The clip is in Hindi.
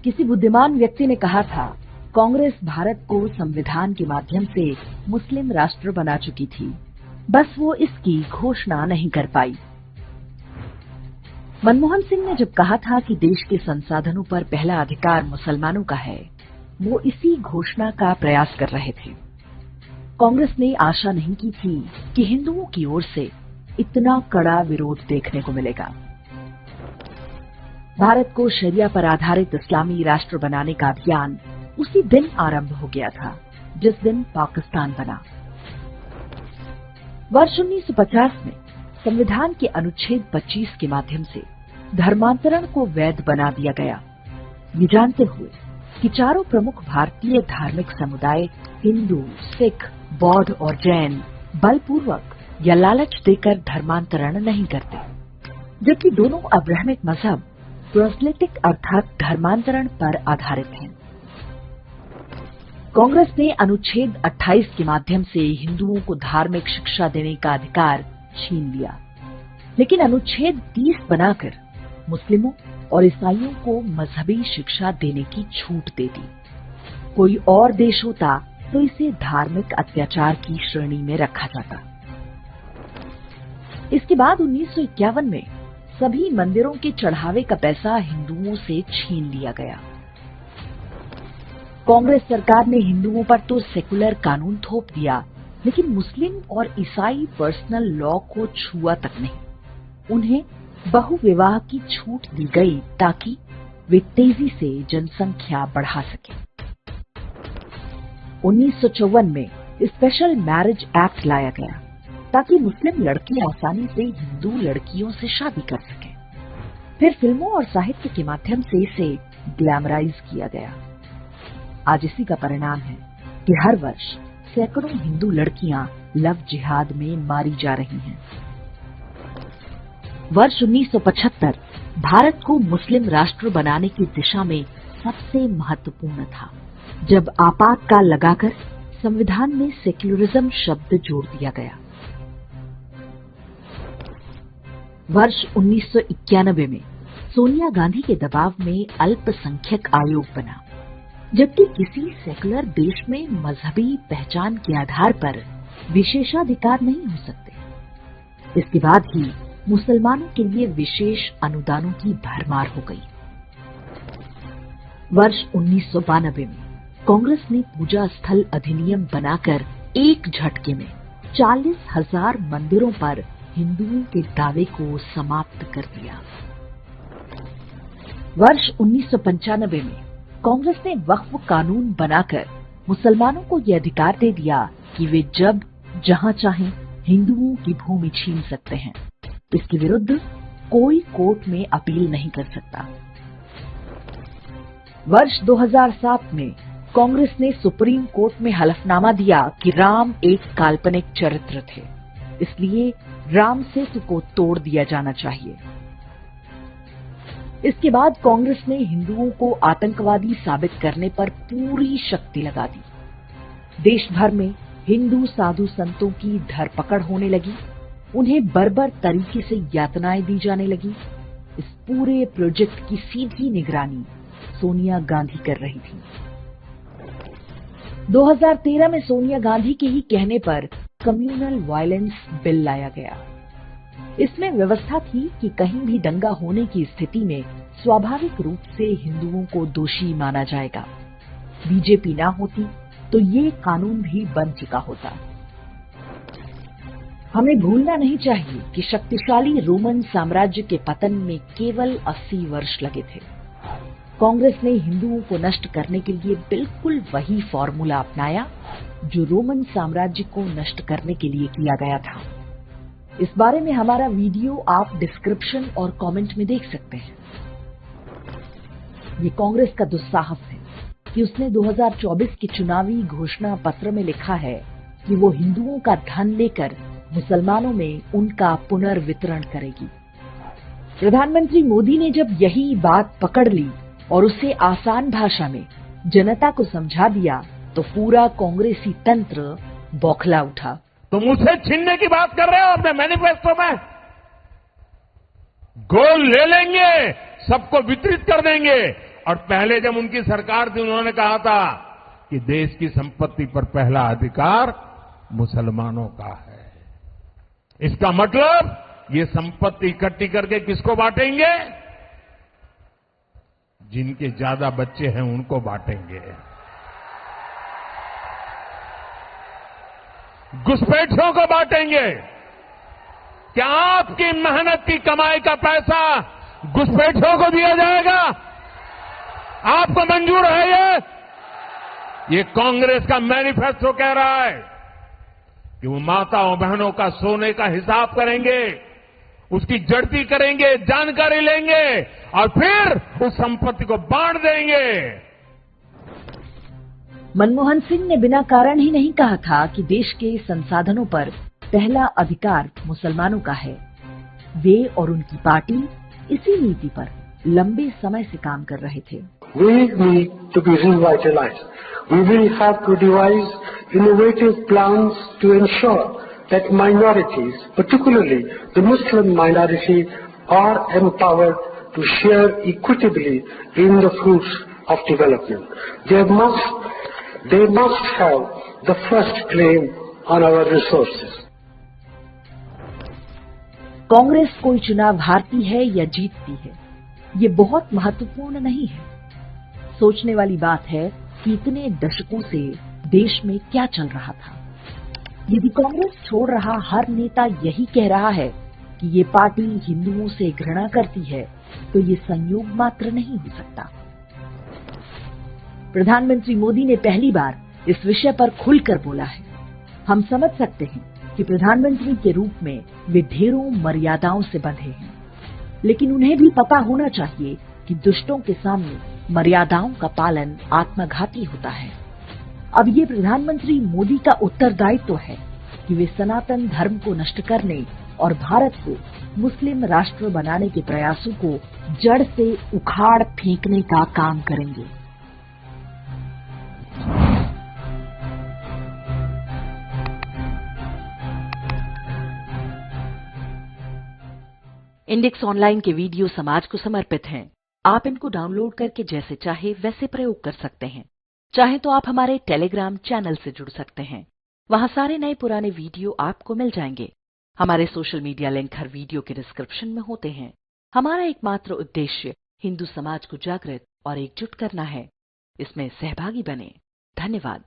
किसी बुद्धिमान व्यक्ति ने कहा था, कांग्रेस भारत को संविधान के माध्यम से मुस्लिम राष्ट्र बना चुकी थी, बस वो इसकी घोषणा नहीं कर पाई। मनमोहन सिंह ने जब कहा था कि देश के संसाधनों पर पहला अधिकार मुसलमानों का है, वो इसी घोषणा का प्रयास कर रहे थे। कांग्रेस ने आशा नहीं की थी कि हिंदुओं की ओर से इतना कड़ा विरोध देखने को मिलेगा। भारत को शरिया पर आधारित इस्लामी राष्ट्र बनाने का अभियान उसी दिन आरंभ हो गया था जिस दिन पाकिस्तान बना। वर्ष 1950 में संविधान के अनुच्छेद 25 के माध्यम से धर्मांतरण को वैध बना दिया गया, ये जानते हुए कि चारों प्रमुख भारतीय धार्मिक समुदाय हिंदू, सिख, बौद्ध और जैन बलपूर्वक या लालच देकर धर्मांतरण नहीं करते, जबकि दोनों अब्राहमिक मजहब प्रोस्लिटिक अर्थात धर्मांतरण पर आधारित हैं। कांग्रेस ने अनुच्छेद 28 के माध्यम से हिंदुओं को धार्मिक शिक्षा देने का अधिकार छीन लिया, लेकिन अनुच्छेद 30 बनाकर मुस्लिमों और ईसाइयों को मजहबी शिक्षा देने की छूट दे दी। कोई और देश होता तो इसे धार्मिक अत्याचार की श्रेणी में रखा जाता। इसके बाद 1951 में सभी मंदिरों के चढ़ावे का पैसा हिंदुओं से छीन लिया गया। कांग्रेस सरकार ने हिंदुओं पर तो सेकुलर कानून थोप दिया, लेकिन मुस्लिम और ईसाई पर्सनल लॉ को छुआ तक नहीं। उन्हें बहुविवाह की छूट दी गई ताकि वे तेजी से जनसंख्या बढ़ा सकें। 1954 में स्पेशल मैरिज एक्ट लाया गया ताकि मुस्लिम लड़कियां आसानी से हिंदू लड़कियों से शादी कर सकें। फिर फिल्मों और साहित्य के माध्यम से इसे ग्लैमराइज किया गया। आज इसी का परिणाम है कि हर वर्ष सैकड़ों हिंदू लड़कियां लव जिहाद में मारी जा रही हैं। वर्ष 1975 भारत को मुस्लिम राष्ट्र बनाने की दिशा में सबसे महत्वपूर्ण था, जब आपातकाल लगाकर संविधान में सेक्युलरिज्म शब्द जोड़ दिया गया। वर्ष 1991 में सोनिया गांधी के दबाव में अल्पसंख्यक आयोग बना, जबकि किसी सेकुलर देश में मजहबी पहचान के आधार पर विशेषाधिकार नहीं हो सकते। इसके बाद ही मुसलमानों के लिए विशेष अनुदानों की भरमार हो गई। वर्ष 1992 में कांग्रेस ने पूजा स्थल अधिनियम बनाकर एक झटके में 40,000 मंदिरों पर हिंदुओं के दावे को समाप्त कर दिया। वर्ष 1995 में कांग्रेस ने वक्फ कानून बनाकर मुसलमानों को यह अधिकार दे दिया कि वे जब जहां चाहें हिंदुओं की भूमि छीन सकते हैं। इसके विरुद्ध कोई कोर्ट में अपील नहीं कर सकता। वर्ष 2007 में कांग्रेस ने सुप्रीम कोर्ट में हलफनामा दिया कि राम एक काल्पनिक चरित्र थे, इसलिए राम सेतु को तोड़ दिया जाना चाहिए। इसके बाद कांग्रेस ने हिंदुओं को आतंकवादी साबित करने पर पूरी शक्ति लगा दी। देश भर में हिंदू साधु संतों की धरपकड़ होने लगी, उन्हें बर्बर तरीके से यातनाएं दी जाने लगी। इस पूरे प्रोजेक्ट की सीधी निगरानी सोनिया गांधी कर रही थी। 2013 में सोनिया गांधी के ही कहने पर कम्युनल वायलेंस बिल लाया गया। इसमें व्यवस्था थी कि कहीं भी दंगा होने की स्थिति में स्वाभाविक रूप से हिंदुओं को दोषी माना जाएगा। बीजेपी ना होती तो ये कानून भी बन चुका होता। हमें भूलना नहीं चाहिए कि शक्तिशाली रोमन साम्राज्य के पतन में केवल 80 वर्ष लगे थे। कांग्रेस ने हिंदुओं को नष्ट करने के लिए बिल्कुल वही फॉर्मूला अपनाया जो रोमन साम्राज्य को नष्ट करने के लिए किया गया था। इस बारे में हमारा वीडियो आप डिस्क्रिप्शन और कमेंट में देख सकते हैं। ये कांग्रेस का दुस्साहस है कि उसने 2024 के चुनावी घोषणा पत्र में लिखा है कि वो हिंदुओं का धन लेकर मुसलमानों में उनका पुनर्वितरण करेगी। प्रधानमंत्री मोदी ने जब यही बात पकड़ ली और उसे आसान भाषा में जनता को समझा दिया तो पूरा कांग्रेसी तंत्र बौखला उठा। तुम उसे छीनने की बात कर रहे हो अपने मैनिफेस्टो में? गोल्ड ले लेंगे, सबको वितरित कर देंगे और पहले जब उनकी सरकार थी उन्होंने कहा था कि देश की संपत्ति पर पहला अधिकार मुसलमानों का है। इसका मतलब ये संपत्ति इकट्ठी करके किसको बांटेंगे? जिनके ज्यादा बच्चे हैं उनको बांटेंगे। घुसपैठियों को बांटेंगे। क्या आपकी मेहनत की कमाई का पैसा घुसपैठियों को दिया जाएगा? आपको मंजूर है ये कांग्रेस का मैनिफेस्टो कह रहा है कि वो माताओं बहनों का सोने का हिसाब करेंगे, उसकी जड़ती करेंगे, जानकारी लेंगे और फिर उस संपत्ति को बांट देंगे। मनमोहन सिंह ने बिना कारण ही नहीं कहा था कि देश के संसाधनों पर पहला अधिकार मुसलमानों का है। वे और उनकी पार्टी इसी नीति पर लंबे समय से काम कर रहे थे। We need to be revitalized. We will have to devise innovative plans to ensure that minorities, particularly the Muslim minority, are empowered to share equitably in the fruits of development. They must have the first claim on our resources. Congress कोई चुनाव हारती है या जीतती है, ये बहुत महत्वपूर्ण नहीं है। सोचने वाली बात है कि इतने दशकों से देश में क्या चल रहा था। यदि कांग्रेस छोड़ रहा हर नेता यही कह रहा है कि ये पार्टी हिंदुओं से घृणा करती है, तो ये संयोग मात्र नहीं हो सकता। प्रधानमंत्री मोदी ने पहली बार इस विषय पर खुलकर बोला है। हम समझ सकते हैं कि प्रधानमंत्री के रूप में वे ढेरों मर्यादाओं से बंधे हैं, लेकिन उन्हें भी पता होना चाहिए कि दुष्टों के सामने मर्यादाओं का पालन आत्मघाती होता है। अब ये प्रधानमंत्री मोदी का उत्तरदायित्व है कि वे सनातन धर्म को नष्ट करने और भारत को मुस्लिम राष्ट्र बनाने के प्रयासों को जड़ से उखाड़ फेंकने का काम करेंगे। इंडेक्स ऑनलाइन के वीडियो समाज को समर्पित हैं। आप इनको डाउनलोड करके जैसे चाहे वैसे प्रयोग कर सकते हैं। चाहे तो आप हमारे टेलीग्राम चैनल से जुड़ सकते हैं। वहां सारे नए पुराने वीडियो आपको मिल जाएंगे। हमारे सोशल मीडिया लिंक हर वीडियो के डिस्क्रिप्शन में होते हैं। हमारा एकमात्र उद्देश्य हिंदू समाज को जागृत और एकजुट करना है। इसमें सहभागी बने। धन्यवाद।